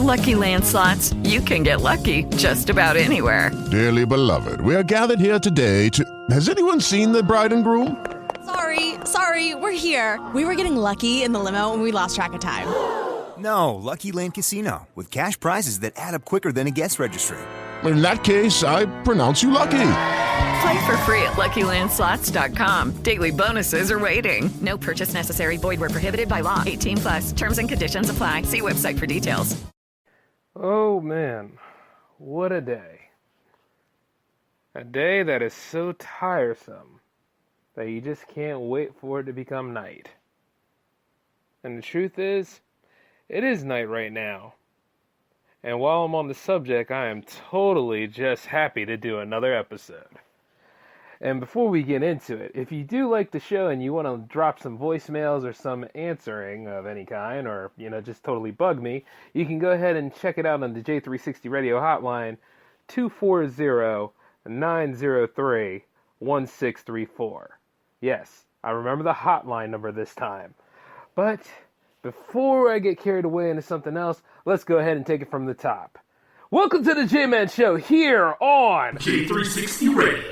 Lucky Land Slots, you can get lucky just about anywhere. Dearly beloved, we are gathered here today to... Has anyone seen the bride and groom? Sorry, we're here. We were getting lucky in the limo and we lost track of time. No, Lucky Land Casino, with cash prizes that add up quicker than a guest registry. In that case, I pronounce you lucky. Play for free at LuckyLandSlots.com. Daily bonuses are waiting. No purchase necessary. Void where prohibited by law. 18 plus. Terms and conditions apply. See website for details. Oh man, what a day. A day that is so tiresome that you just can't wait for it to become night. And the truth is, it is night right now. And while I'm on the subject, I am totally just happy to do another episode. And before we get into it, if you do like the show and you want to drop some voicemails or some answering of any kind, or, just totally bug me, you can go ahead and check it out on the J360 Radio Hotline, 240-903-1634. Yes, I remember the hotline number this time. But before I get carried away into something else, let's go ahead and take it from the top. Welcome to the J-Man Show here on J360 Radio.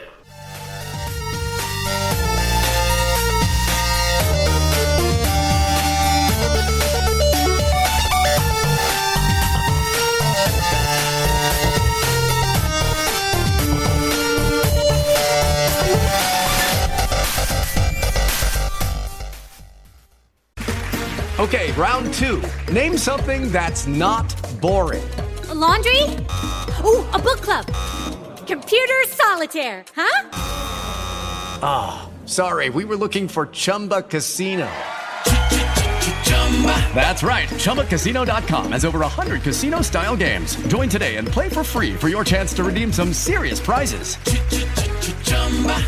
Okay, round two. Name something that's not boring. A laundry? Ooh, a book club. Computer solitaire, huh? Ah, oh, sorry, we were looking for Chumba Casino. That's right, ChumbaCasino.com has over 100 casino-style games. Join today and play for free for your chance to redeem some serious prizes.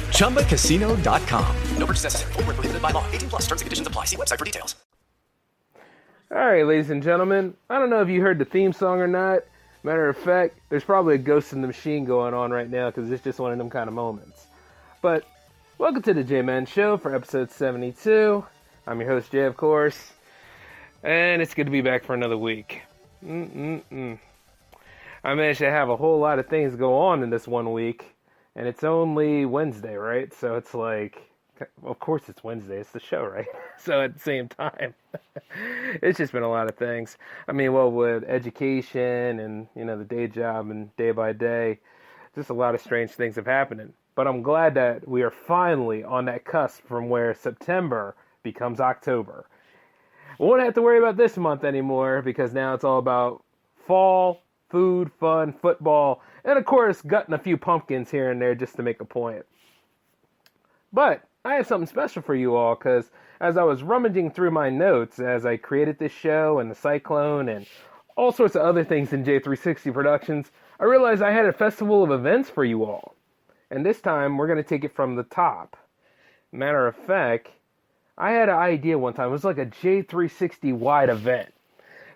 ChumbaCasino.com. No purchase necessary. Void where prohibited by law. 18 plus. Terms and conditions apply. See website for details. All right, ladies and gentlemen, I don't know if you heard the theme song or not. Matter of fact, there's probably a Ghost in the Machine going on right now because it's just one of them kind of moments. But welcome to the J-Man Show for episode 72. I'm your host, Jay, of course, and it's good to be back for another week. I managed to have a whole lot of things go on in this 1 week, and it's only Wednesday, right? So it's like, of course it's Wednesday, it's the show, right? So at the same time, it's just been a lot of things. I mean, well, with education and, the day job and day by day, just a lot of strange things have happened. But I'm glad that we are finally on that cusp from where September becomes October. We won't have to worry about this month anymore because now it's all about fall, food, fun, football, and of course, gutting a few pumpkins here and there just to make a point. But I have something special for you all because as I was rummaging through my notes as I created this show and the Cyclone and all sorts of other things in J360 Productions, I realized I had a festival of events for you all. And this time, we're going to take it from the top. Matter of fact, I had an idea one time. It was like a J360 wide event.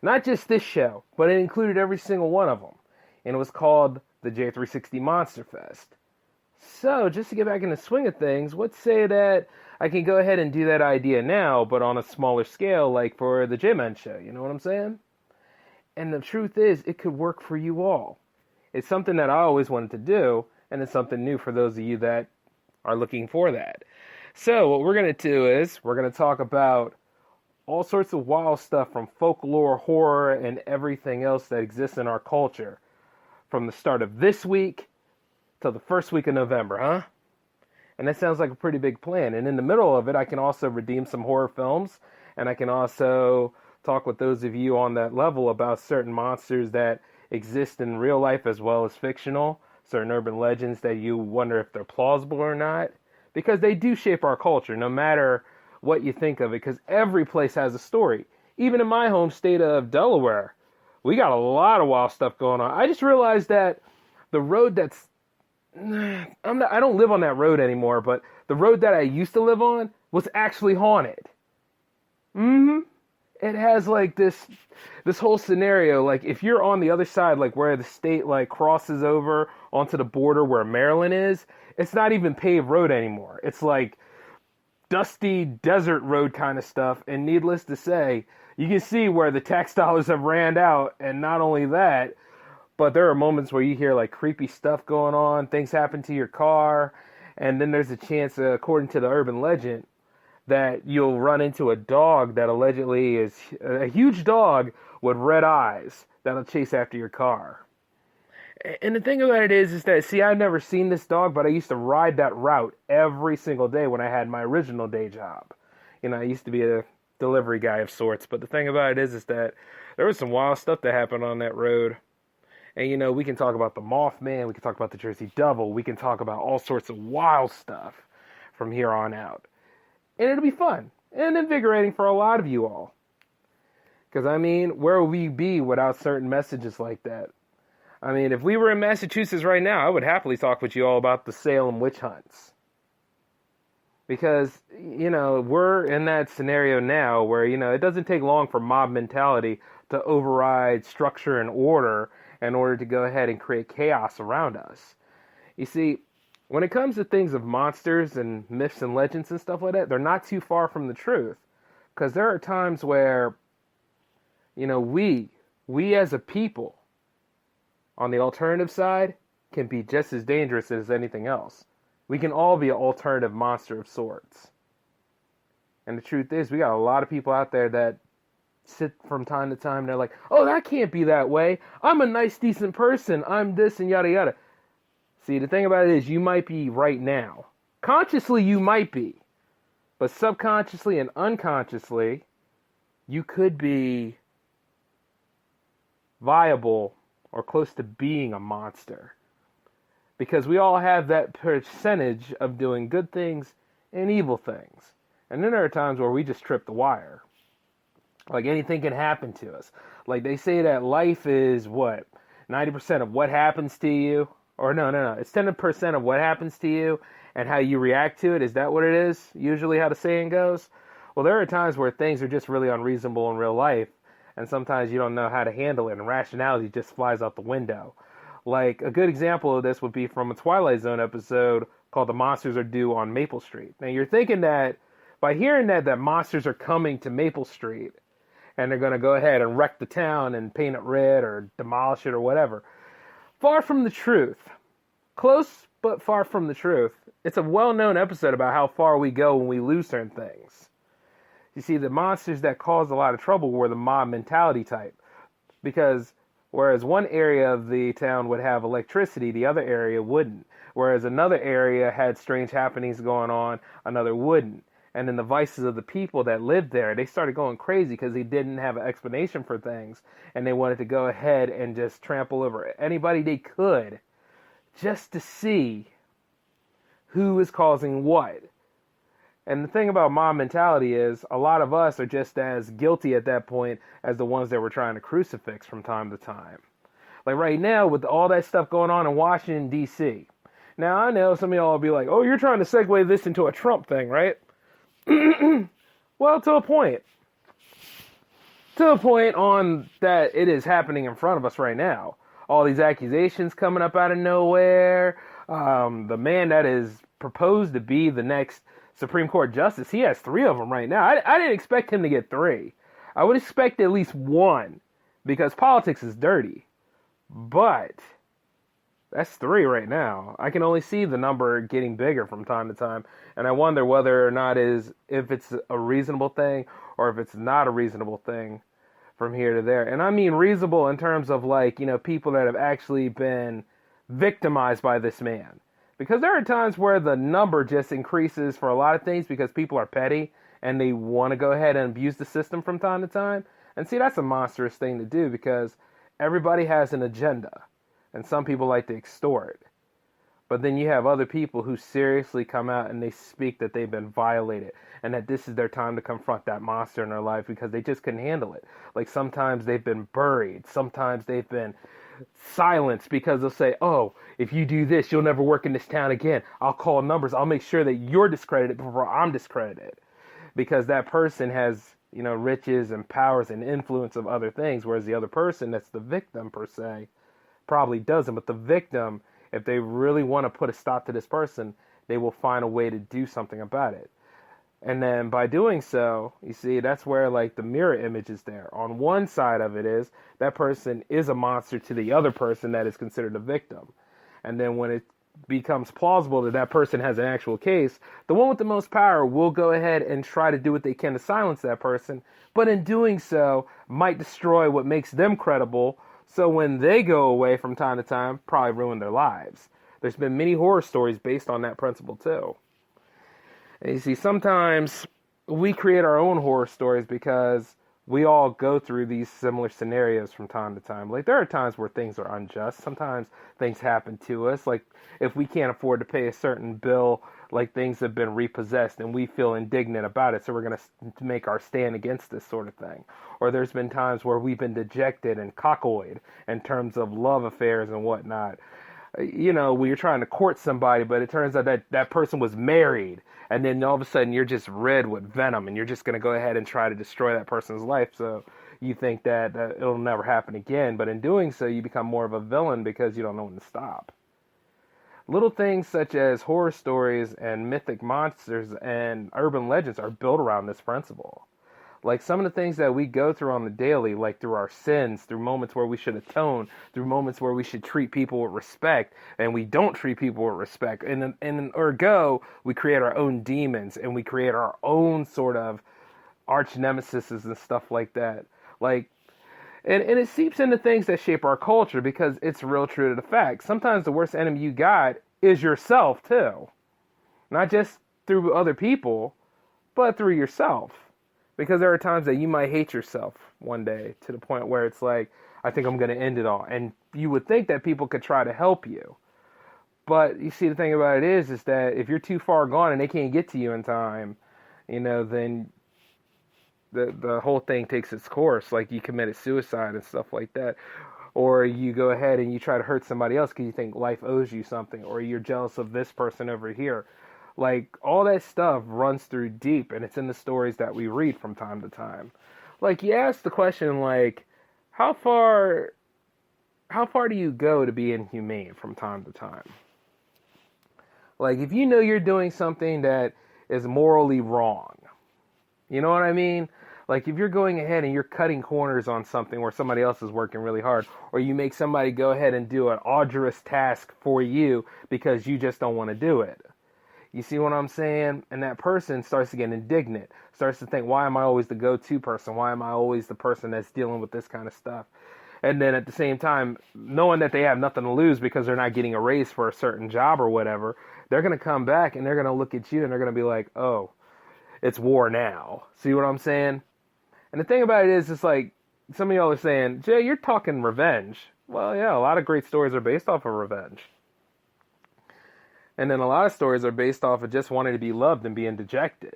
Not just this show, but it included every single one of them. And it was called the J360 Monster Fest. So, just to get back in the swing of things, let's say that I can go ahead and do that idea now, but on a smaller scale, like for the J-Man Show, you know what I'm saying? And the truth is, it could work for you all. It's something that I always wanted to do, and it's something new for those of you that are looking for that. So, what we're going to do is, we're going to talk about all sorts of wild stuff from folklore, horror, and everything else that exists in our culture. From the start of this week till the first week of November, huh? And that sounds like a pretty big plan. And in the middle of it, I can also redeem some horror films, and I can also talk with those of you on that level about certain monsters that exist in real life as well as fictional, certain urban legends that you wonder if they're plausible or not, because they do shape our culture, no matter what you think of it, because every place has a story. Even in my home state of Delaware, we got a lot of wild stuff going on. I just realized that the road I don't live on that road anymore, but the road that I used to live on was actually haunted. It has like this whole scenario, like if you're on the other side, like where the state like crosses over onto the border where Maryland is, it's not even paved road anymore. It's like dusty desert road kind of stuff, and needless to say, you can see where the tax dollars have ran out, and not only that, but there are moments where you hear like creepy stuff going on, things happen to your car, and then there's a chance, according to the urban legend, that you'll run into a dog that allegedly is a huge dog with red eyes that'll chase after your car. And the thing about it is that, see, I've never seen this dog, but I used to ride that route every single day when I had my original day job. You know, I used to be a delivery guy of sorts, but the thing about it is that there was some wild stuff that happened on that road. And, you know, we can talk about the Mothman, we can talk about the Jersey Devil, we can talk about all sorts of wild stuff from here on out. And it'll be fun and invigorating for a lot of you all. Because, I mean, where would we be without certain messages like that? I mean, if we were in Massachusetts right now, I would happily talk with you all about the Salem witch hunts. Because, you know, we're in that scenario now where, you know, it doesn't take long for mob mentality to override structure and order in order to go ahead and create chaos around us. You see, when it comes to things of monsters and myths and legends and stuff like that, they're not too far from the truth. Because there are times where, you know, we as a people, on the alternative side, can be just as dangerous as anything else. We can all be an alternative monster of sorts. And the truth is, we got a lot of people out there that sit from time to time, and they're like, oh, that can't be that way. I'm a nice, decent person. I'm this and yada yada. See, the thing about it is, you might be right now. Consciously, you might be. But subconsciously and unconsciously, you could be viable or close to being a monster. Because we all have that percentage of doing good things and evil things. And then there are times where we just trip the wire. Like anything can happen to us. Like they say that life is what? 90% of what happens to you? Or no. It's 10% of what happens to you and how you react to it. Is that what it is? Usually how the saying goes? Well, there are times where things are just really unreasonable in real life. And sometimes you don't know how to handle it, and rationality just flies out the window. Like, a good example of this would be from a Twilight Zone episode called The Monsters Are Due on Maple Street. Now, you're thinking that, by hearing that monsters are coming to Maple Street, and they're going to go ahead and wreck the town and paint it red or demolish it or whatever. Far from the truth. Close, but far from the truth. It's a well-known episode about how far we go when we lose certain things. You see, the monsters that caused a lot of trouble were the mob mentality type. Because whereas one area of the town would have electricity, the other area wouldn't. Whereas another area had strange happenings going on, another wouldn't. And then the vices of the people that lived there, they started going crazy because they didn't have an explanation for things. And they wanted to go ahead and just trample over anybody they could just to see who is causing what. And the thing about mob mentality is a lot of us are just as guilty at that point as the ones that were trying to crucifix from time to time. Like right now with all that stuff going on in Washington, D.C. Now, I know some of y'all will be like, oh, you're trying to segue this into a Trump thing, right? Well, to a point. To a point on that it is happening in front of us right now. All these accusations coming up out of nowhere. The man that is proposed to be the next Supreme Court Justice, he has 3 of them right now. I didn't expect him to get 3. I would expect at least 1, because politics is dirty. But that's 3 right now. I can only see the number getting bigger from time to time, and I wonder whether or not if it's a reasonable thing or if it's not a reasonable thing from here to there. And I mean reasonable in terms of like, you know, people that have actually been victimized by this man. Because there are times where the number just increases for a lot of things because people are petty and they want to go ahead and abuse the system from time to time. And see, that's a monstrous thing to do because everybody has an agenda and some people like to extort. But then you have other people who seriously come out and they speak that they've been violated and that this is their time to confront that monster in their life because they just couldn't handle it. Like sometimes they've been buried. Sometimes they've been silenced because they'll say, oh, if you do this, you'll never work in this town again. I'll call numbers. I'll make sure that you're discredited before I'm discredited. Because that person has, you know, riches and powers and influence of other things, whereas the other person that's the victim per se probably doesn't. But the victim, if they really want to put a stop to this person, they will find a way to do something about it. And then by doing so, you see, that's where like the mirror image is there. On one side of it is that person is a monster to the other person that is considered a victim. And then when it becomes plausible that that person has an actual case, the one with the most power will go ahead and try to do what they can to silence that person, but in doing so might destroy what makes them credible, so when they go away from time to time, probably ruin their lives. There's been many horror stories based on that principle too. And you see, sometimes we create our own horror stories because we all go through these similar scenarios from time to time. Like, there are times where things are unjust. Sometimes things happen to us. Like, if we can't afford to pay a certain bill, like things have been repossessed and we feel indignant about it, so we're going to make our stand against this sort of thing. Or there's been times where we've been dejected and cockoid in terms of love affairs and whatnot. You know, when you're trying to court somebody, but it turns out that that person was married, and then all of a sudden you're just red with venom, and you're just going to go ahead and try to destroy that person's life, so you think that it'll never happen again, but in doing so you become more of a villain because you don't know when to stop. Little things such as horror stories and mythic monsters and urban legends are built around this principle. Like some of the things that we go through on the daily, like through our sins, through moments where we should atone, through moments where we should treat people with respect, and we don't treat people with respect. And ergo, we create our own demons, and we create our own sort of arch nemesis and stuff like that. Like, and it seeps into things that shape our culture because it's real true to the fact. Sometimes the worst enemy you got is yourself too. Not just through other people, but through yourself. Because there are times that you might hate yourself one day to the point where it's like, I think I'm going to end it all. And you would think that people could try to help you. But you see, the thing about it is that if you're too far gone and they can't get to you in time, you know, then the whole thing takes its course. Like you committed suicide and stuff like that. Or you go ahead and you try to hurt somebody else because you think life owes you something. Or you're jealous of this person over here. Like, all that stuff runs through deep, and it's in the stories that we read from time to time. Like, you ask the question, like, how far do you go to be inhumane from time to time? Like, if you know you're doing something that is morally wrong, you know what I mean? Like, if you're going ahead and you're cutting corners on something where somebody else is working really hard, or you make somebody go ahead and do an arduous task for you because you just don't want to do it. You see what I'm saying? And that person starts to get indignant, starts to think, why am I always the go-to person? Why am I always the person that's dealing with this kind of stuff? And then at the same time, knowing that they have nothing to lose because they're not getting a raise for a certain job or whatever, they're going to come back and they're going to look at you and they're going to be like, oh, it's war now. See what I'm saying? And the thing about it is, it's like, some of y'all are saying, Jay, you're talking revenge. Well, yeah, a lot of great stories are based off of revenge. And then a lot of stories are based off of just wanting to be loved and being dejected.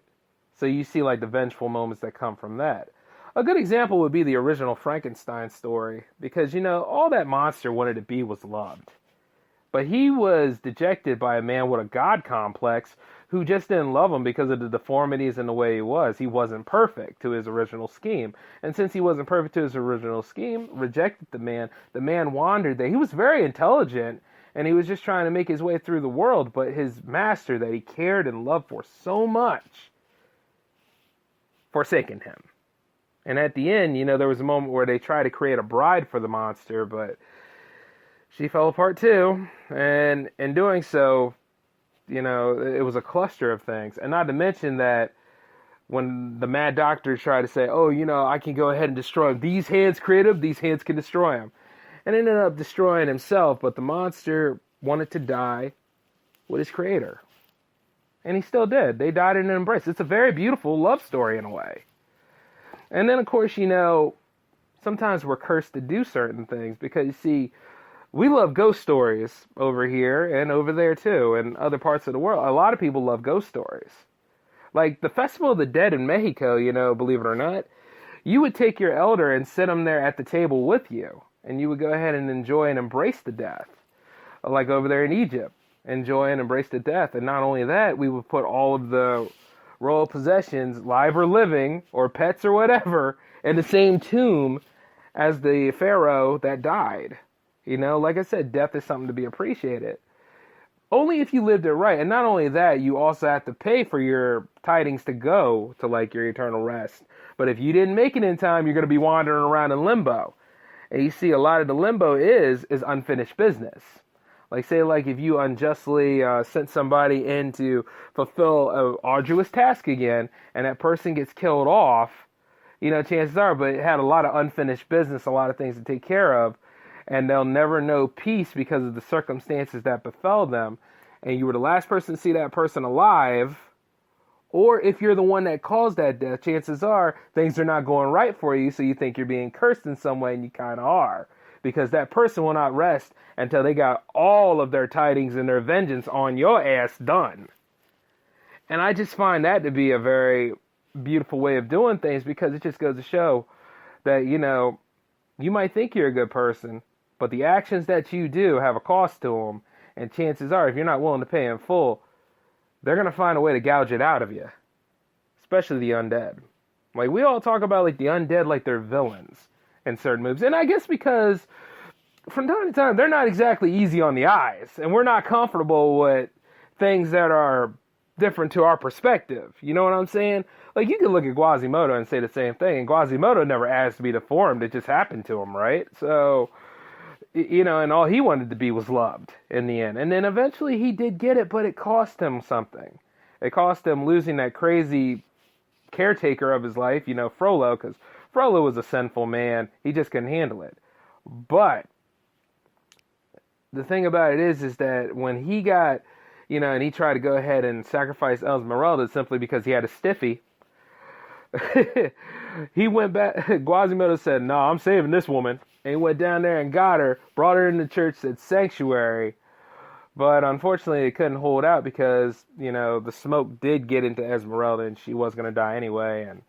So you see like the vengeful moments that come from that. A good example would be the original Frankenstein story. Because, you know, all that monster wanted to be was loved. But he was dejected by a man with a God complex who just didn't love him because of the deformities and the way he was. He wasn't perfect to his original scheme. And since he wasn't perfect to his original scheme, rejected the man. The man wandered there. He was very intelligent. And he was just trying to make his way through the world, but his master that he cared and loved for so much forsaken him. And at the end, you know, there was a moment where they tried to create a bride for the monster, but she fell apart too. And in doing so, you know, it was a cluster of things. And not to mention that when the mad doctor tried to say, oh, you know, I can go ahead and destroy him. These hands create him, these hands can destroy him. And ended up destroying himself, but the monster wanted to die with his creator. And he still did. They died in an embrace. It's a very beautiful love story in a way. And then, of course, you know, sometimes we're cursed to do certain things because, you see, we love ghost stories over here and over there, too, and other parts of the world. A lot of people love ghost stories. Like the Festival of the Dead in Mexico, you know, believe it or not, you would take your elder and sit him there at the table with you. And you would go ahead and enjoy and embrace the death. Like over there in Egypt. Enjoy and embrace the death. And not only that, we would put all of the royal possessions, live or living, or pets or whatever, in the same tomb as the pharaoh that died. You know, like I said, death is something to be appreciated. only if you lived it right. And not only that, you also have to pay for your tidings to go to like your eternal rest. But if you didn't make it in time, you're going to be wandering around in limbo. And you see, a lot of the limbo is unfinished business. Like, say, like, if you unjustly sent somebody in to fulfill an arduous task again, and that person gets killed off, you know, chances are, but it had a lot of unfinished business, a lot of things to take care of, and they'll never know peace because of the circumstances that befell them. And you were the last person to see that person alive, or if you're the one that caused that death, chances are things are not going right for you, so you think you're being cursed in some way, and you kind of are. Because that person will not rest until they got all of their tidings and their vengeance on your ass done. And I just find that to be a very beautiful way of doing things, because it just goes to show that, you know, you might think you're a good person, but the actions that you do have a cost to them. And chances are, if you're not willing to pay in full, they're going to find a way to gouge it out of you. Especially the undead. Like, we all talk about, like, the undead like they're villains in certain movies. And I guess because from time to time, they're not exactly easy on the eyes. And we're not comfortable with things that are different to our perspective. You know what I'm saying? Like, you could look at Quasimodo and say the same thing. And Quasimodo never asked to be deformed. It just happened to him, right? So, you know, and all he wanted to be was loved in the end. And then eventually he did get it, but it cost him something. It cost him losing that crazy caretaker of his life, you know, Frollo, because Frollo was a sinful man. He just couldn't handle it. But the thing about it is that when he got, you know, and he tried to go ahead and sacrifice Esmeralda simply because he had a stiffy, he went back. Quasimodo said, "No, I'm saving this woman." And he went down there and got her, brought her into church, said sanctuary. But unfortunately, it couldn't hold out because, you know, the smoke did get into Esmeralda and she was going to die anyway. And,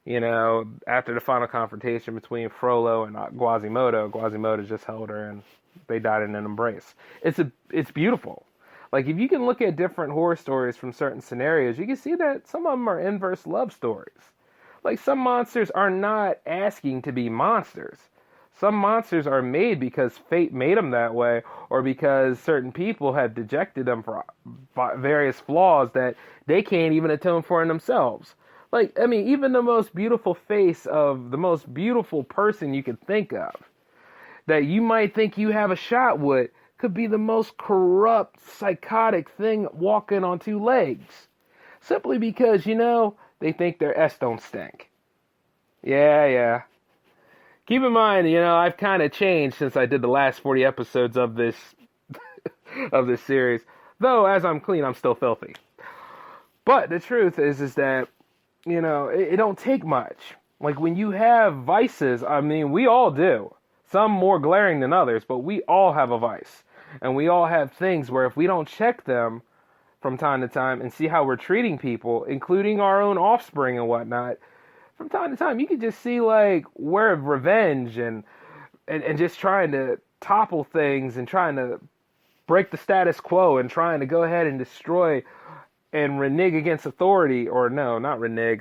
you know, after the final confrontation between Frollo and Quasimodo just held her and they died in an embrace. It's beautiful. Like, if you can look at different horror stories from certain scenarios, you can see that some of them are inverse love stories. Like, some monsters are not asking to be monsters. Some monsters are made because fate made them that way, or because certain people have dejected them for various flaws that they can't even atone for in themselves. Like, I mean, even the most beautiful face of the most beautiful person you could think of, that you might think you have a shot with, could be the most corrupt, psychotic thing walking on two legs. Simply because, you know, they think their S don't stink. Yeah. Keep in mind, you know, I've kind of changed since I did the last 40 episodes of this of this series. Though, as I'm clean, I'm still filthy. But the truth is that, you know, it don't take much. Like, when you have vices, I mean, we all do. Some more glaring than others, but we all have a vice. And we all have things where if we don't check them from time to time and see how we're treating people, including our own offspring and whatnot, from time to time, you can just see, like, where revenge and just trying to topple things and trying to break the status quo and trying to go ahead and destroy and renege against authority, or no, not renege,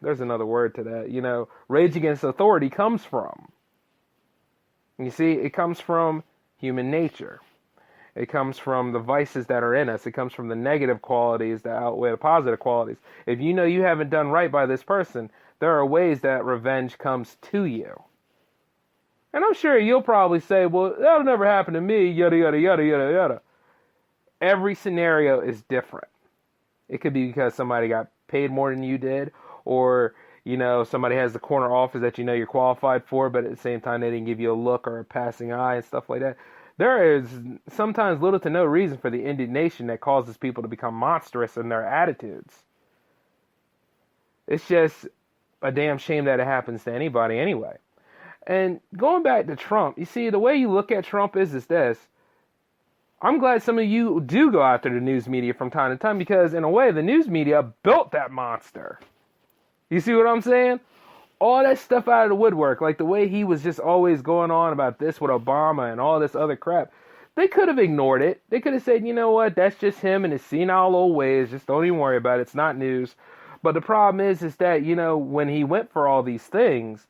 there's another word to that, you know, rage against authority comes from. You see, it comes from human nature. It comes from the vices that are in us. It comes from the negative qualities that outweigh the positive qualities. If you know you haven't done right by this person, there are ways that revenge comes to you. And I'm sure you'll probably say, well, that'll never happen to me, yada, yada, yada, yada, yada. Every scenario is different. It could be because somebody got paid more than you did, or, you know, somebody has the corner office that you know you're qualified for, but at the same time they didn't give you a look or a passing eye and stuff like that. There is sometimes little to no reason for the indignation that causes people to become monstrous in their attitudes. It's just a damn shame that it happens to anybody anyway. And going back to Trump, you see, the way you look at Trump is this. I'm glad some of you do go after the news media from time to time, because in a way, the news media built that monster. You see what I'm saying? All that stuff out of the woodwork, like the way he was just always going on about this with Obama and all this other crap. They could have ignored it. They could have said, you know what, that's just him and his senile old ways. Just don't even worry about it. It's not news. But the problem is that, you know, when he went for all these things,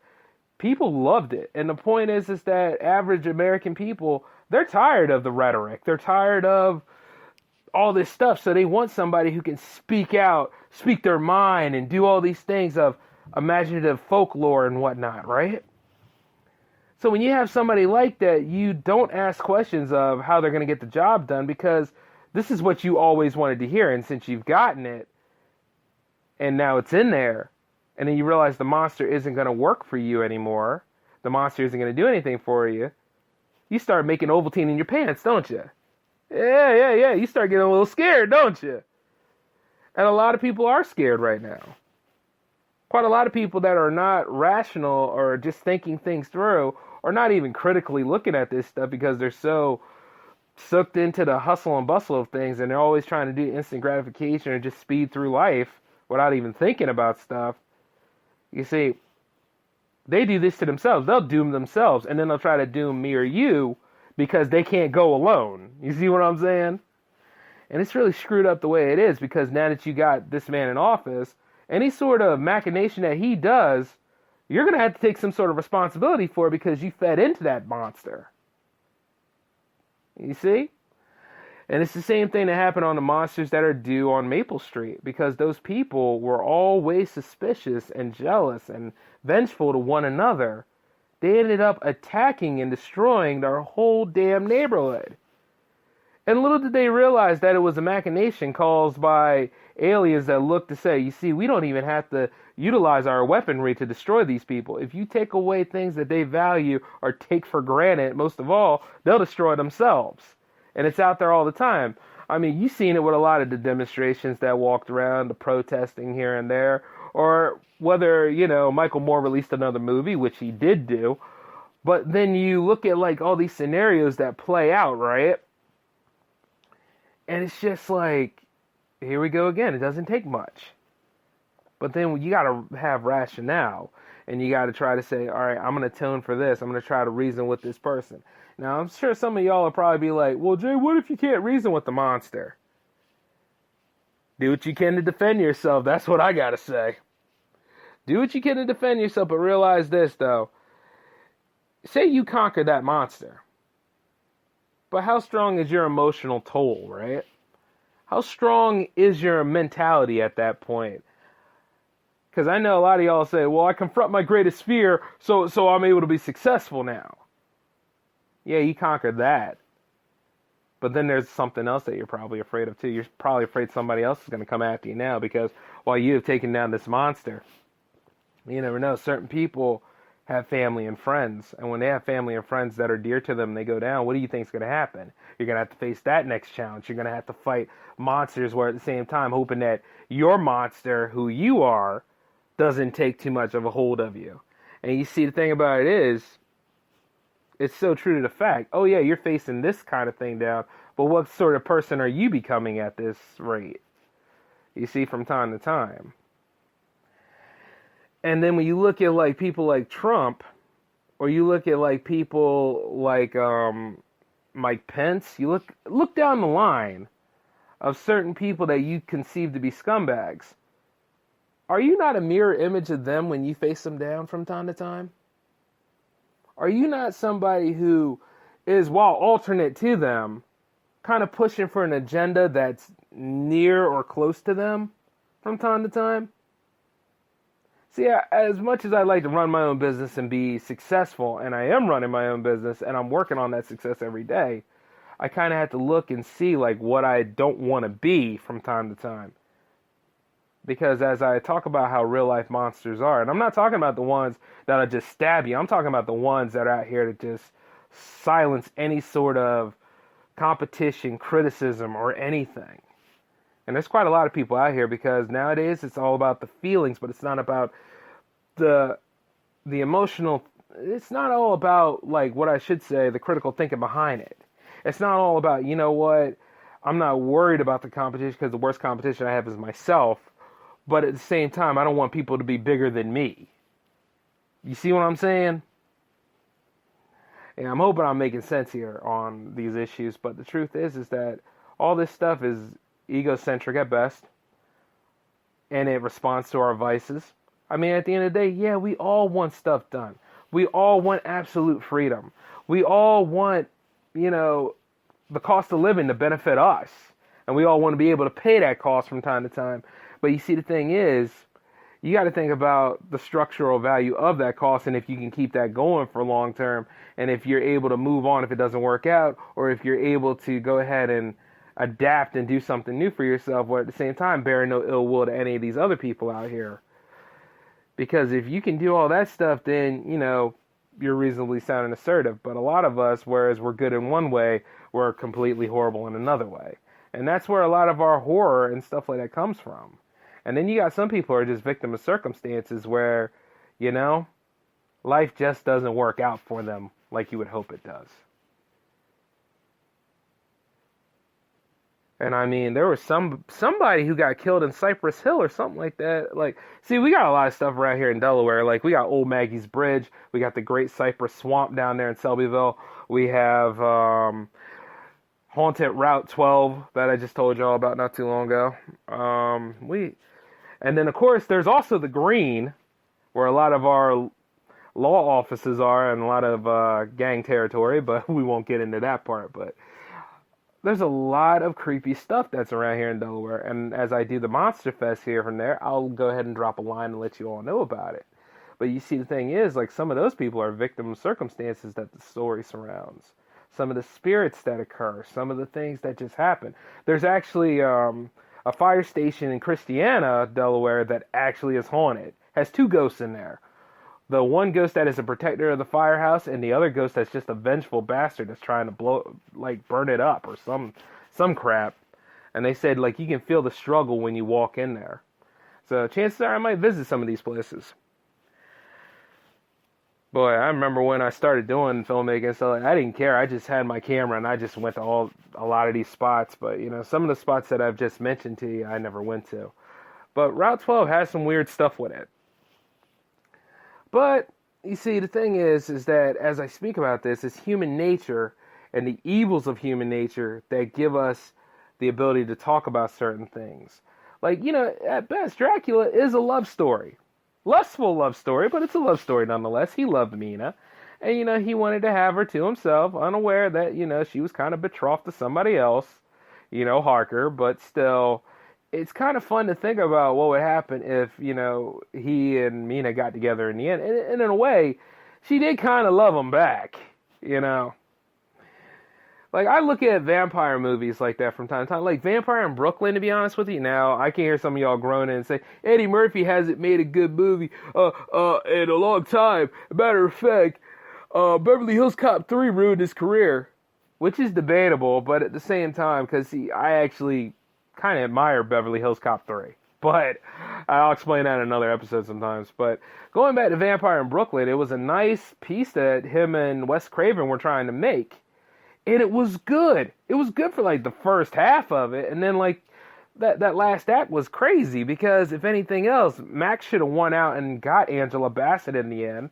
people loved it. And the point is that average American people, they're tired of the rhetoric. They're tired of all this stuff. So they want somebody who can speak out, speak their mind, and do all these things of imaginative folklore and whatnot, right? So when you have somebody like that, you don't ask questions of how they're going to get the job done, because this is what you always wanted to hear. And since you've gotten it, and now it's in there, and then you realize the monster isn't going to work for you anymore, the monster isn't going to do anything for you, you start making Ovaltine in your pants, don't you? Yeah. You start getting a little scared, don't you? And a lot of people are scared right now. Quite a lot of people that are not rational or just thinking things through, or not even critically looking at this stuff because they're so sucked into the hustle and bustle of things, and they're always trying to do instant gratification or just speed through life without even thinking about stuff. You see, they do this to themselves. They'll doom themselves, and then they'll try to doom me or you because they can't go alone. You see what I'm saying? And it's really screwed up the way it is, because now that you got this man in office, any sort of machination that he does, you're going to have to take some sort of responsibility for it, because you fed into that monster. You see? And it's the same thing that happened on the monsters that are due on Maple Street, because those people were always suspicious and jealous and vengeful to one another. They ended up attacking and destroying their whole damn neighborhood. And little did they realize that it was a machination caused by aliens that looked to say, you see, we don't even have to utilize our weaponry to destroy these people. If you take away things that they value or take for granted, most of all, they'll destroy themselves. And it's out there all the time. I mean, you've seen it with a lot of the demonstrations that walked around, the protesting here and there, or whether, Michael Moore released another movie, which he did do. But then you look at, like, all these scenarios that play out, right? And it's just like, here we go again. It doesn't take much. But then you got to have rationale. And you got to try to say, all right, I'm going to tone for this. I'm going to try to reason with this person. Now, I'm sure some of y'all will probably be like, well, Jay, what if you can't reason with the monster? Do what you can to defend yourself. That's what I got to say. Do what you can to defend yourself, but realize this, though. Say you conquer that monster. But how strong is your emotional toll, right? How strong is your mentality at that point? Because I know a lot of y'all say, well, I confront my greatest fear, so I'm able to be successful now. Yeah, you conquered that. But then there's something else that you're probably afraid of, too. You're probably afraid somebody else is going to come after you now, because while you have taken down this monster, you never know. Certain people have family and friends, and when they have family and friends that are dear to them and they go down, what do you think is going to happen? You're going to have to face that next challenge. You're going to have to fight monsters where at the same time hoping that your monster, who you are, doesn't take too much of a hold of you. And you see, the thing about it is, it's so true to the fact, oh yeah, you're facing this kind of thing down, but what sort of person are you becoming at this rate? You see, from time to time. And then when you look at like people like Trump, or you look at like people like Mike Pence, you look down the line of certain people that you conceive to be scumbags. Are you not a mirror image of them when you face them down from time to time? Are you not somebody who is, while alternate to them, kind of pushing for an agenda that's near or close to them from time to time? See, as much as I like to run my own business and be successful, and I am running my own business, and I'm working on that success every day, I kind of have to look and see like what I don't want to be from time to time. Because as I talk about how real life monsters are, and I'm not talking about the ones that'll just stab you, I'm talking about the ones that are out here to just silence any sort of competition, criticism, or anything. And there's quite a lot of people out here, because nowadays it's all about the feelings, but it's not about the emotional. It's not all about, like, what I should say, the critical thinking behind it. It's not all about, you know what, I'm not worried about the competition because the worst competition I have is myself. But at the same time, I don't want people to be bigger than me. You see what I'm saying? And I'm hoping I'm making sense here on these issues. But the truth is that all this stuff is egocentric at best. And it responds to our vices. I mean, at the end of the day, yeah, we all want stuff done. We all want absolute freedom. We all want, the cost of living to benefit us. And we all want to be able to pay that cost from time to time. But you see, the thing is, you got to think about the structural value of that cost and if you can keep that going for long term, and if you're able to move on if it doesn't work out, or if you're able to go ahead and adapt and do something new for yourself, while at the same time bearing no ill will to any of these other people out here. Because if you can do all that stuff, then, you know, you're reasonably sound and assertive. But a lot of us, whereas we're good in one way, we're completely horrible in another way. And that's where a lot of our horror and stuff like that comes from. And then you got some people who are just victim of circumstances where, you know, life just doesn't work out for them like you would hope it does. And I mean, there was somebody who got killed in Cypress Hill or something like that. Like, see, we got a lot of stuff around here in Delaware. Like, we got Old Maggie's Bridge. We got the Great Cypress Swamp down there in Selbyville. We have Haunted Route 12 that I just told y'all about not too long ago. And then, of course, there's also the Green, where a lot of our law offices are and a lot of gang territory, but we won't get into that part. But there's a lot of creepy stuff that's around here in Delaware. And as I do the Monster Fest here from there, I'll go ahead and drop a line and let you all know about it. But you see, the thing is, like, some of those people are victim of circumstances that the story surrounds. Some of the spirits that occur, some of the things that just happen. There's actually a fire station in Christiana, Delaware, that actually is haunted. Has two ghosts in there. The one ghost that is a protector of the firehouse, and the other ghost that's just a vengeful bastard that's trying to burn it up or some crap. And they said, like, you can feel the struggle when you walk in there. So chances are I might visit some of these places. Boy, I remember when I started doing filmmaking and stuff, I didn't care. I just had my camera and I just went to a lot of these spots. But, you know, some of the spots that I've just mentioned to you, I never went to. But Route 12 has some weird stuff with it. But, you see, the thing is that as I speak about this, it's human nature and the evils of human nature that give us the ability to talk about certain things. Like, you know, at best, Dracula is a love story. Lustful love story, but it's a love story nonetheless. He loved Mina. And, you know, he wanted to have her to himself, unaware that, you know, she was kind of betrothed to somebody else, you know, Harker. But still, it's kind of fun to think about what would happen if, you know, he and Mina got together in the end. And in a way, she did kind of love him back, you know. Like, I look at vampire movies like that from time to time. Like, Vampire in Brooklyn, to be honest with you. Now, I can hear some of y'all groaning and say, Eddie Murphy hasn't made a good movie in a long time. Matter of fact, Beverly Hills Cop 3 ruined his career. Which is debatable, but at the same time, because, I actually kind of admire Beverly Hills Cop 3. But I'll explain that in another episode sometimes. But going back to Vampire in Brooklyn, it was a nice piece that him and Wes Craven were trying to make. And it was good. It was good for, like, the first half of it. And then, like, that last act was crazy. Because, if anything else, Max should have won out and got Angela Bassett in the end.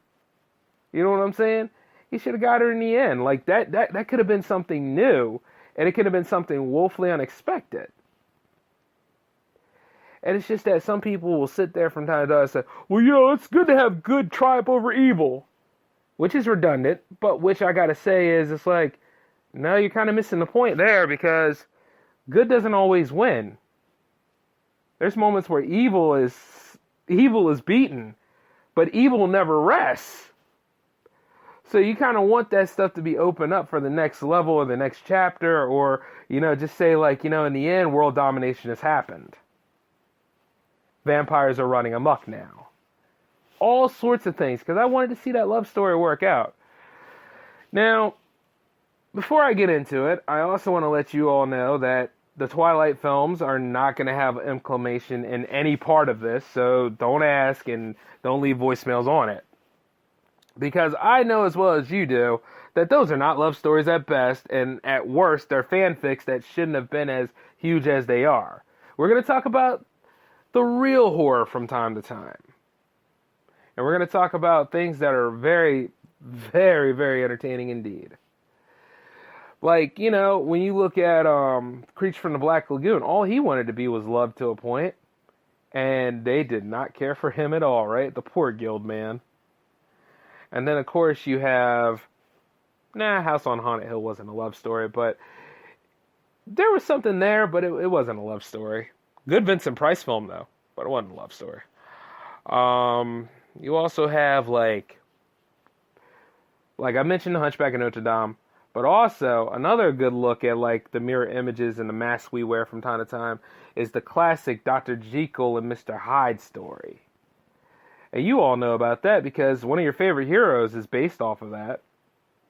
You know what I'm saying? He should have got her in the end. Like, that could have been something new. And it could have been something woefully unexpected. And it's just that some people will sit there from time to time and say, well, you know, it's good to have good triumph over evil. Which is redundant. But which I gotta say is, it's like, no, you're kind of missing the point there, because good doesn't always win. There's moments where evil is beaten, but evil never rests. So you kind of want that stuff to be opened up for the next level or the next chapter, or, you know, just say, like, you know, in the end, world domination has happened. Vampires are running amok now. All sorts of things, because I wanted to see that love story work out. Now, before I get into it, I also want to let you all know that the Twilight films are not going to have inclination in any part of this, so don't ask and don't leave voicemails on it. Because I know as well as you do that those are not love stories at best, and at worst, they're fanfics that shouldn't have been as huge as they are. We're going to talk about the real horror from time to time. And we're going to talk about things that are very, very, very entertaining indeed. Like, you know, when you look at Creature from the Black Lagoon, all he wanted to be was loved to a point. And they did not care for him at all, right? The poor guild man. And then, of course, you have... House on Haunted Hill wasn't a love story, but... there was something there, but it wasn't a love story. Good Vincent Price film, though, but it wasn't a love story. You also have, like I mentioned, The Hunchback of Notre Dame, but also another good look at, like, the mirror images and the masks we wear from time to time is the classic Dr. Jekyll and Mr. Hyde story. And you all know about that because one of your favorite heroes is based off of that,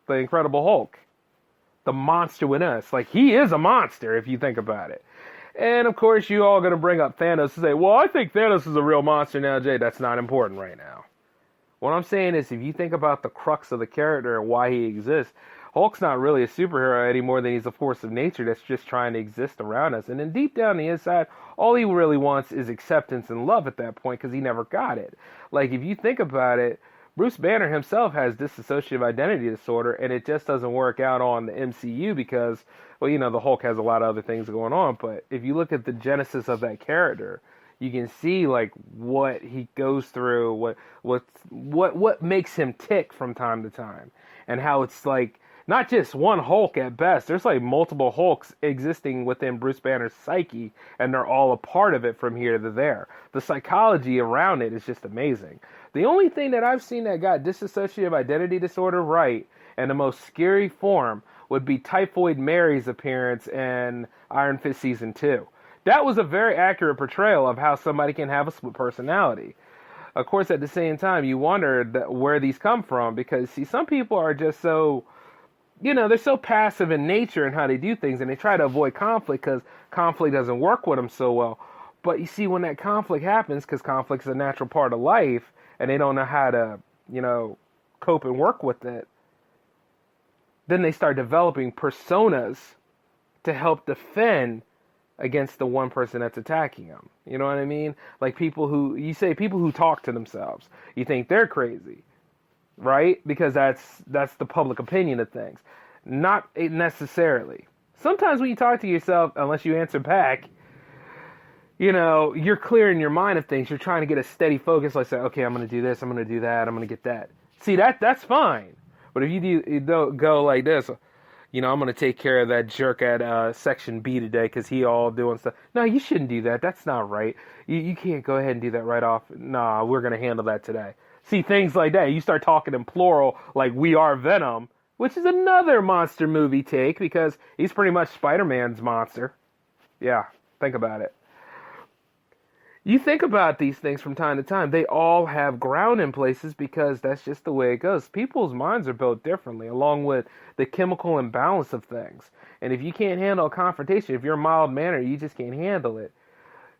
the Incredible Hulk. The monster with us. Like, he is a monster if you think about it. And, of course, you all going to bring up Thanos and say, well, I think Thanos is a real monster now, Jay. That's not important right now. What I'm saying is, if you think about the crux of the character and why he exists, Hulk's not really a superhero any more than he's a force of nature that's just trying to exist around us. And then deep down the inside, all he really wants is acceptance and love at that point because he never got it. Like, if you think about it, Bruce Banner himself has dissociative identity disorder, and it just doesn't work out on the MCU because, well, you know, the Hulk has a lot of other things going on. But if you look at the genesis of that character, you can see, like, what he goes through, what makes him tick from time to time, and how it's like not just one Hulk at best. There's like multiple Hulks existing within Bruce Banner's psyche, and they're all a part of it from here to there. The psychology around it is just amazing. The only thing that I've seen that got dissociative identity disorder right, and the most scary form, would be Typhoid Mary's appearance in Iron Fist Season 2. That was a very accurate portrayal of how somebody can have a split personality. Of course, at the same time, you wonder where these come from, because, see, some people are just so, you know, they're so passive in nature and how they do things, and they try to avoid conflict because conflict doesn't work with them so well. But you see, when that conflict happens, because conflict is a natural part of life, and they don't know how to, you know, cope and work with it, then they start developing personas to help defend against the one person that's attacking them. You know what I mean? Like people who talk to themselves. You think they're crazy, right? Because that's the public opinion of things. Not necessarily. Sometimes when you talk to yourself, unless you answer back, you know, you're clear in your mind of things. You're trying to get a steady focus. Like say, okay, I'm going to do this. I'm going to do that. I'm going to get that. See, that's fine. But if you don't go like this, you know, I'm going to take care of that jerk at Section B today because he all doing stuff. No, you shouldn't do that. That's not right. You can't go ahead and do that right off. Nah, we're going to handle that today. See, things like that. You start talking in plural like we are Venom, which is another monster movie take because he's pretty much Spider-Man's monster. Yeah, think about it. You think about these things from time to time. They all have ground in places because that's just the way it goes. People's minds are built differently, along with the chemical imbalance of things. And if you can't handle a confrontation, if you're a mild-mannered, you just can't handle it,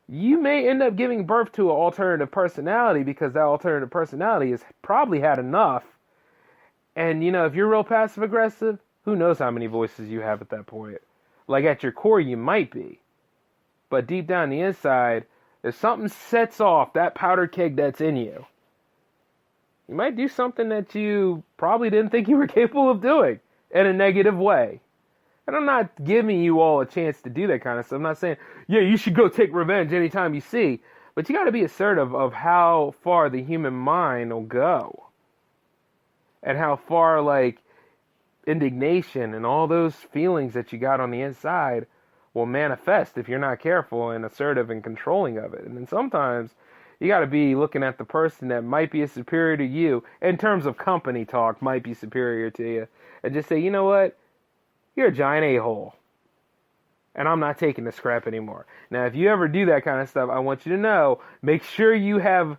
you may end up giving birth to an alternative personality because that alternative personality has probably had enough. And, you know, if you're real passive-aggressive, who knows how many voices you have at that point. Like, at your core, you might be. But deep down the inside, if something sets off that powder keg that's in you, you might do something that you probably didn't think you were capable of doing in a negative way. And I'm not giving you all a chance to do that kind of stuff. I'm not saying, yeah, you should go take revenge anytime you see. But you got to be assertive of how far the human mind will go. And how far, like, indignation and all those feelings that you got on the inside will manifest if you're not careful and assertive and controlling of it. And then sometimes you got to be looking at the person that might be superior to you, in terms of company talk, might be superior to you, and just say, you know what? You're a giant a-hole. And I'm not taking the scrap anymore. Now, if you ever do that kind of stuff, I want you to know, make sure you have,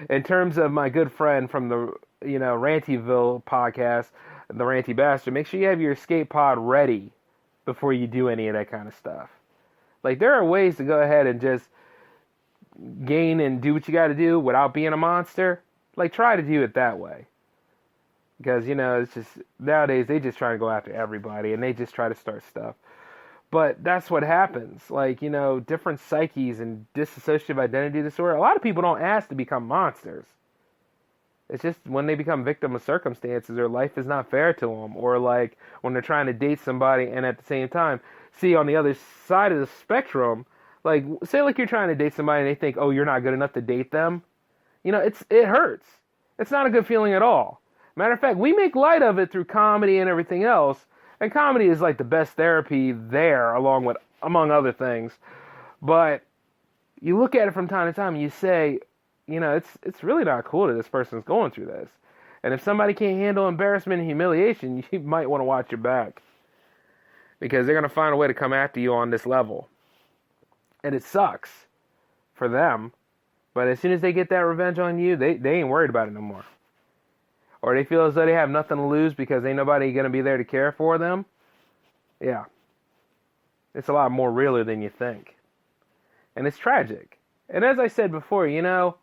in terms of my good friend from the, you know, Rantyville podcast, the Ranty Bastard, make sure you have your escape pod ready before you do any of that kind of stuff. Like, there are ways to go ahead and just gain and do what you got to do without being a monster. Like, try to do it that way. Because, you know, it's just, nowadays, they just try to go after everybody, and they just try to start stuff. But that's what happens. Like, you know, different psyches and dissociative identity disorder. A lot of people don't ask to become monsters. It's just when they become victim of circumstances or life is not fair to them, or like when they're trying to date somebody and at the same time see on the other side of the spectrum, like say like you're trying to date somebody and they think, oh, you're not good enough to date them. You know, it hurts. It's not a good feeling at all. Matter of fact, we make light of it through comedy and everything else. And comedy is like the best therapy there, along with among other things. But you look at it from time to time and you say, you know, it's really not cool that this person's going through this. And if somebody can't handle embarrassment and humiliation, you might want to watch your back. Because they're going to find a way to come after you on this level. And it sucks for them. But as soon as they get that revenge on you, they ain't worried about it no more. Or they feel as though they have nothing to lose because ain't nobody going to be there to care for them. Yeah. It's a lot more realer than you think. And it's tragic. And as I said before, you know,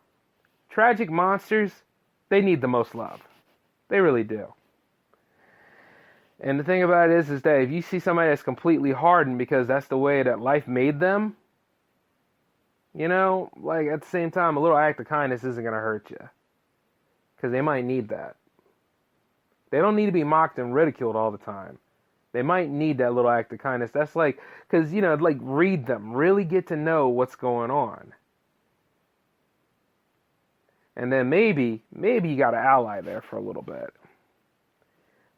tragic monsters, they need the most love. They really do. And the thing about it is that if you see somebody that's completely hardened because that's the way that life made them, you know, like at the same time, a little act of kindness isn't going to hurt you. Because they might need that. They don't need to be mocked and ridiculed all the time. They might need that little act of kindness. That's like, because, you know, like read them. Really get to know what's going on. And then maybe you got an ally there for a little bit.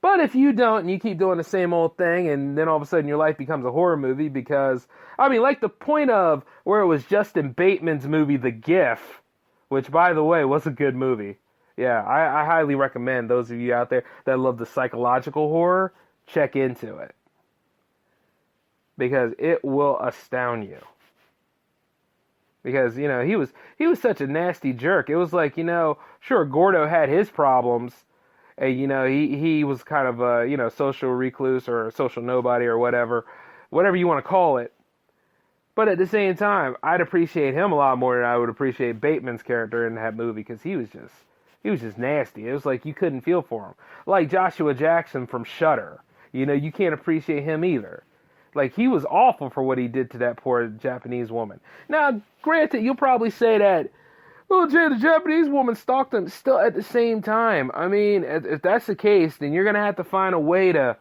But if you don't and you keep doing the same old thing and then all of a sudden your life becomes a horror movie because, I mean, like the point of where it was Justin Bateman's movie, The GIF, which, by the way, was a good movie. Yeah, I highly recommend those of you out there that love the psychological horror, check into it. Because it will astound you. Because, you know, he was such a nasty jerk. It was like, you know, sure, Gordo had his problems. And, you know, he was kind of a, you know, social recluse or a social nobody or whatever you want to call it. But at the same time, I'd appreciate him a lot more than I would appreciate Bateman's character in that movie because he was just nasty. It was like you couldn't feel for him. Like Joshua Jackson from Shudder. You know, you can't appreciate him either. Like, he was awful for what he did to that poor Japanese woman. Now, granted, you'll probably say that, well, Jay, the Japanese woman stalked him still at the same time. I mean, if that's the case, then you're going to have to find a way to,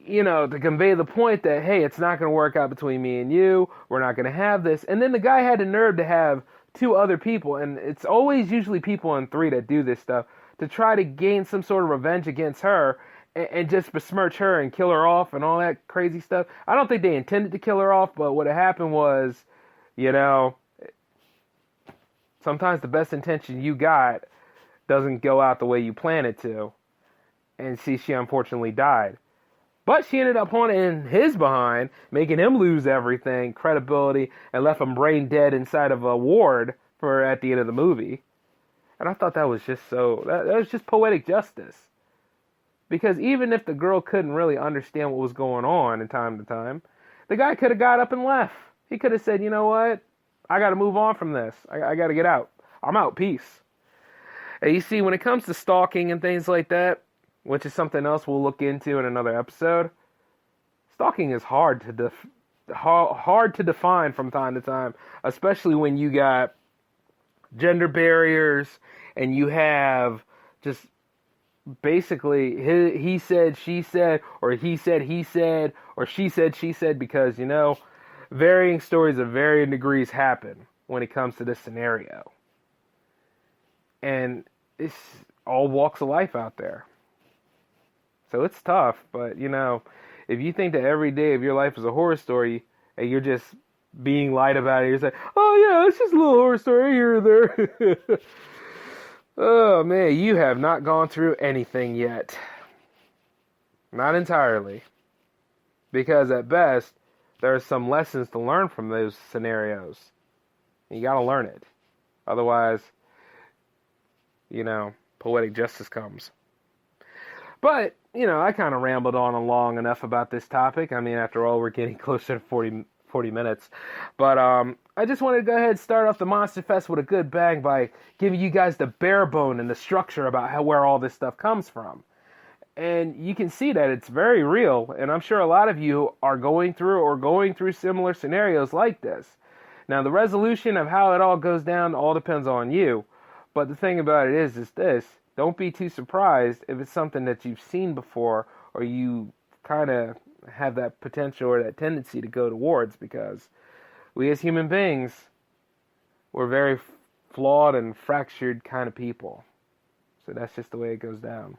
you know, to convey the point that, hey, it's not going to work out between me and you. We're not going to have this. And then the guy had the nerve to have 2 other people, and it's always usually people in 3 that do this stuff, to try to gain some sort of revenge against her and just besmirch her and kill her off and all that crazy stuff. I don't think they intended to kill her off, but what had happened was, you know, sometimes the best intention you got doesn't go out the way you plan it to. And see, she unfortunately died. But she ended up haunting his behind, making him lose everything, credibility, and left him brain dead inside of a ward for at the end of the movie. And I thought that was just that was just poetic justice. Because even if the girl couldn't really understand what was going on in time to time, the guy could have got up and left. He could have said, you know what? I got to move on from this. I got to get out. I'm out. Peace. And you see, when it comes to stalking and things like that, which is something else we'll look into in another episode, stalking is hard to define from time to time, especially when you got gender barriers and you have just basically he said, she said, or he said, or she said, she said, because, you know, varying stories of varying degrees happen when it comes to this scenario. And it's all walks of life out there. So it's tough, but, you know, if you think that every day of your life is a horror story and you're just being lied about it, you're saying, oh yeah, it's just a little horror story here or there. Oh man, you have not gone through anything yet. Not entirely. Because at best, there are some lessons to learn from those scenarios. You gotta learn it. Otherwise, you know, poetic justice comes. But, you know, I kind of rambled on long enough about this topic. I mean, after all, we're getting closer to 40 minutes. But I just wanted to go ahead and start off the Monster Fest with a good bang by giving you guys the bare bone and the structure about where all this stuff comes from. And you can see that it's very real, and I'm sure a lot of you are going through similar scenarios like this. Now, the resolution of how it all goes down all depends on you. But the thing about it is this. Don't be too surprised if it's something that you've seen before or you kind of have that potential or that tendency to go towards, because we as human beings, we're very flawed and fractured kind of people. So that's just the way it goes down.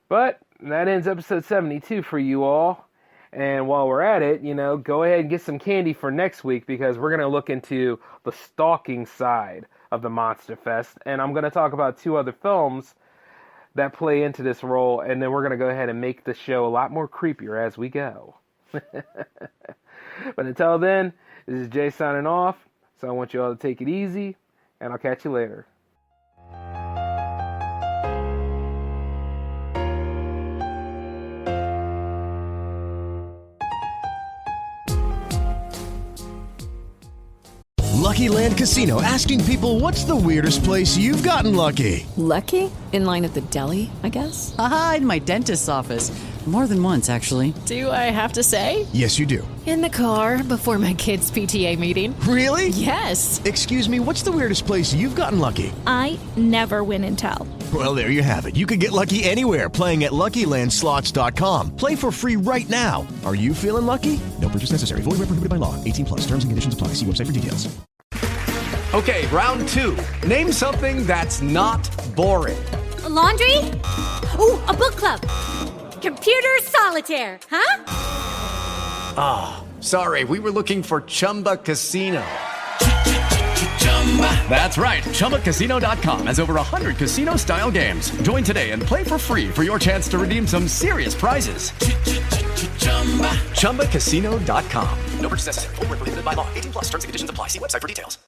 But that ends episode 72 for you all. And while we're at it, go ahead and get some candy for next week because we're going to look into the stalking side of the Monster Fest. And I'm going to talk about 2 other films that play into this role. And then we're going to go ahead and make the show a lot more creepier as we go. But until then, this is Jay signing off. So I want you all to take it easy. And I'll catch you later. Lucky Land Casino, asking people, what's the weirdest place you've gotten lucky? Lucky? In line at the deli, I guess? Aha, in my dentist's office. More than once, actually. Do I have to say? Yes, you do. In the car before my kids' PTA meeting. Really? Yes. Excuse me, what's the weirdest place you've gotten lucky? I never win and tell. Well, there you have it. You can get lucky anywhere, playing at LuckyLandSlots.com. Play for free right now. Are you feeling lucky? No purchase necessary. Void where prohibited by law. 18+. Terms and conditions apply. See website for details. Okay, round 2. Name something that's not boring. A laundry? Ooh, a book club. Computer solitaire, huh? Ah, sorry, we were looking for Chumba Casino. That's right, ChumbaCasino.com has over 100 casino-style games. Join today and play for free for your chance to redeem some serious prizes. ChumbaCasino.com. No purchase necessary. Void where prohibited by law. 18+. Terms and conditions apply. See website for details.